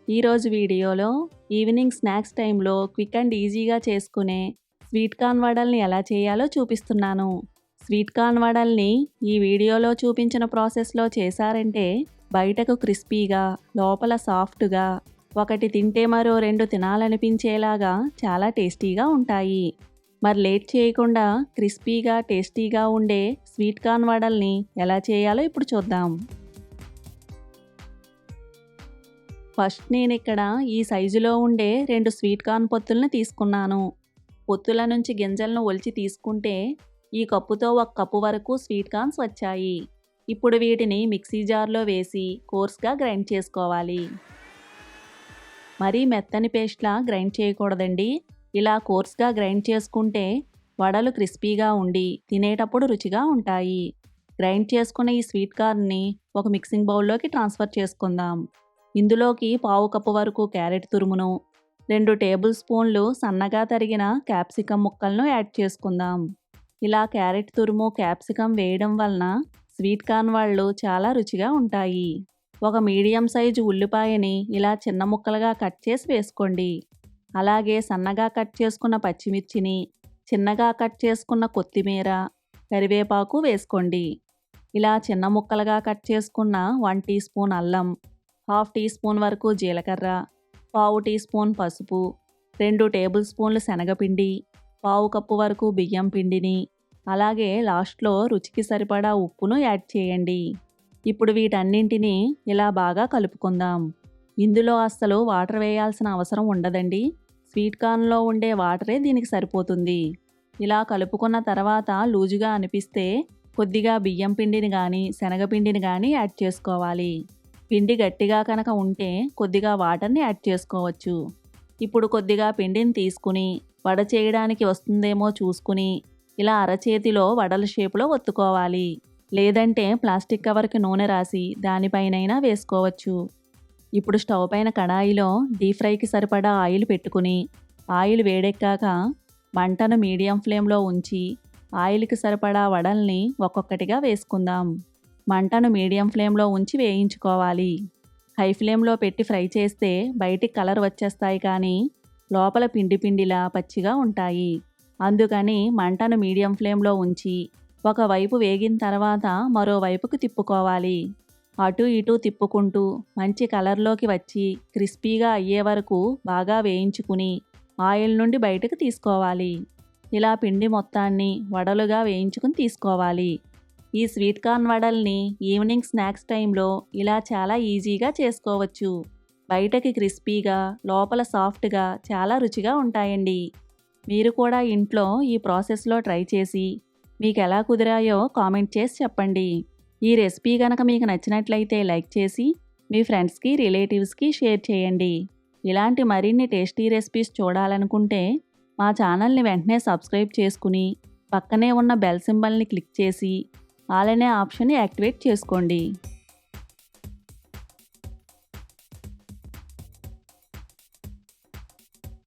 ఈరోజు వీడియోలో evening snacks టైంలో క్విక్ అండ్ ఈజీగా చేసుకునే స్వీట్ కార్న్ వడల్ని ఎలా చేయాలో చూపిస్తున్నాను. స్వీట్ కార్న్ వడల్ని ఈ వీడియోలో చూపించిన ప్రాసెస్లో చేశారంటే బయటకు క్రిస్పీగా లోపల సాఫ్ట్గా, ఒకటి తింటే మరో 2 తినాలనిపించేలాగా చాలా టేస్టీగా ఉంటాయి. మరి లేట్ చేయకుండా క్రిస్పీగా టేస్టీగా ఉండే స్వీట్ కార్న్ వడల్ని ఎలా చేయాలో ఇప్పుడు చూద్దాం. ఫస్ట్ నేను ఇక్కడ ఈ సైజులో ఉండే 2 స్వీట్ కార్న్ పొత్తులను తీసుకున్నాను. పొత్తుల నుంచి గింజలను ఒలిచి తీసుకుంటే ఈ కప్పుతో 1 కప్పు వరకు స్వీట్ కార్న్స్ వచ్చాయి. ఇప్పుడు వీటిని మిక్సీ జార్లో వేసి కోర్స్గా గ్రైండ్ చేసుకోవాలి. మరీ మెత్తని పేస్ట్లా గ్రైండ్ చేయకూడదండి. ఇలా కోర్స్గా గ్రైండ్ చేసుకుంటే వడలు క్రిస్పీగా ఉండి తినేటప్పుడు రుచిగా ఉంటాయి. గ్రైండ్ చేసుకున్న ఈ స్వీట్ కార్న్ని ఒక మిక్సింగ్ బౌల్లోకి ట్రాన్స్ఫర్ చేసుకుందాం. ఇందులోకి 1/2 కప్పు వరకు క్యారెట్ తురుమును, 2 టేబుల్ స్పూన్లు సన్నగా తరిగిన క్యాప్సికమ్ ముక్కలను యాడ్ చేసుకుందాం. ఇలా క్యారెట్ తురుము క్యాప్సికమ్ వేయడం వలన స్వీట్ కార్న్ వడలు చాలా రుచిగా ఉంటాయి. ఒక మీడియం సైజు ఉల్లిపాయని ఇలా చిన్న ముక్కలుగా కట్ చేసి వేసుకోండి. అలాగే సన్నగా కట్ చేసుకున్న పచ్చిమిర్చిని, చిన్నగా కట్ చేసుకున్న కొత్తిమీర, కరివేపాకు వేసుకోండి. ఇలా చిన్న ముక్కలుగా కట్ చేసుకున్న 1 టీ స్పూన్ అల్లం, 1/2 టీ స్పూన్ వరకు జీలకర్ర, 1/4 టీ స్పూన్ పసుపు, 2 టేబుల్ స్పూన్లు శనగపిండి, 1/4 కప్పు వరకు బియ్యం పిండిని, అలాగే లాస్ట్లో రుచికి సరిపడా ఉప్పును యాడ్ చేయండి. ఇప్పుడు వీటన్నింటినీ ఇలా బాగా కలుపుకుందాం. ఇందులో అస్సలు వాటర్ వేయాల్సిన అవసరం ఉండదండి. స్వీట్ కార్న్లో ఉండే వాటరే దీనికి సరిపోతుంది. ఇలా కలుపుకున్న తర్వాత లూజుగా అనిపిస్తే కొద్దిగా బియ్యం పిండిని కానీ శనగపిండిని కానీ యాడ్ చేసుకోవాలి. పిండి గట్టిగా కనుక ఉంటే కొద్దిగా వాటర్ని యాడ్ చేసుకోవచ్చు. ఇప్పుడు కొద్దిగా పిండిని తీసుకుని వడ చేయడానికి వస్తుందేమో చూసుకుని ఇలా అరచేతిలో వడల షేపులో ఒత్తుకోవాలి. లేదంటే ప్లాస్టిక్ కవర్కి నూనె రాసి దానిపైనైనా వేసుకోవచ్చు. ఇప్పుడు స్టవ్ పైన కడాయిలో డీప్ ఫ్రైకి సరిపడా ఆయిల్ పెట్టుకుని ఆయిల్ వేడెక్కాక మంటను మీడియం ఫ్లేమ్లో ఉంచి ఆయిల్కి సరిపడా వడల్ని ఒక్కొక్కటిగా వేసుకుందాం. మంటను మీడియం ఫ్లేమ్లో ఉంచి వేయించుకోవాలి. హై ఫ్లేమ్లో పెట్టి ఫ్రై చేస్తే బయటికి కలర్ వచ్చేస్తాయి కానీ లోపల పిండిలా పచ్చిగా ఉంటాయి. అందుకని మంటను మీడియం ఫ్లేమ్లో ఉంచి ఒకవైపు వేగిన తర్వాత మరోవైపుకు తిప్పుకోవాలి. అటు ఇటు తిప్పుకుంటూ మంచి కలర్లోకి వచ్చి క్రిస్పీగా అయ్యే వరకు బాగా వేయించుకుని ఆయిల్ నుండి బయటకు తీసుకోవాలి. ఇలా పిండి మొత్తాన్ని వడలుగా వేయించుకుని తీసుకోవాలి. ఈ స్వీట్ కార్న్ వడల్ని ఈవినింగ్ స్నాక్స్ టైంలో ఇలా చాలా ఈజీగా చేసుకోవచ్చు. బయటకి క్రిస్పీగా లోపల సాఫ్ట్గా చాలా రుచిగా ఉంటాయండి. మీరు కూడా ఇంట్లో ఈ ప్రాసెస్లో ట్రై చేసి మీకు ఎలా కుదిరాయో కామెంట్ చేసి చెప్పండి. ఈ రెసిపీ కనుక మీకు నచ్చినట్లయితే లైక్ చేసి మీ ఫ్రెండ్స్కి రిలేటివ్స్కి షేర్ చేయండి. ఇలాంటి మరిన్ని టేస్టీ రెసిపీస్ చూడాలనుకుంటే మా ఛానల్ని వెంటనే సబ్స్క్రైబ్ చేసుకుని పక్కనే ఉన్న బెల్ సింబల్ని క్లిక్ చేసి ఆల్ అనే ఆప్షన్ని యాక్టివేట్ చేసుకోండి.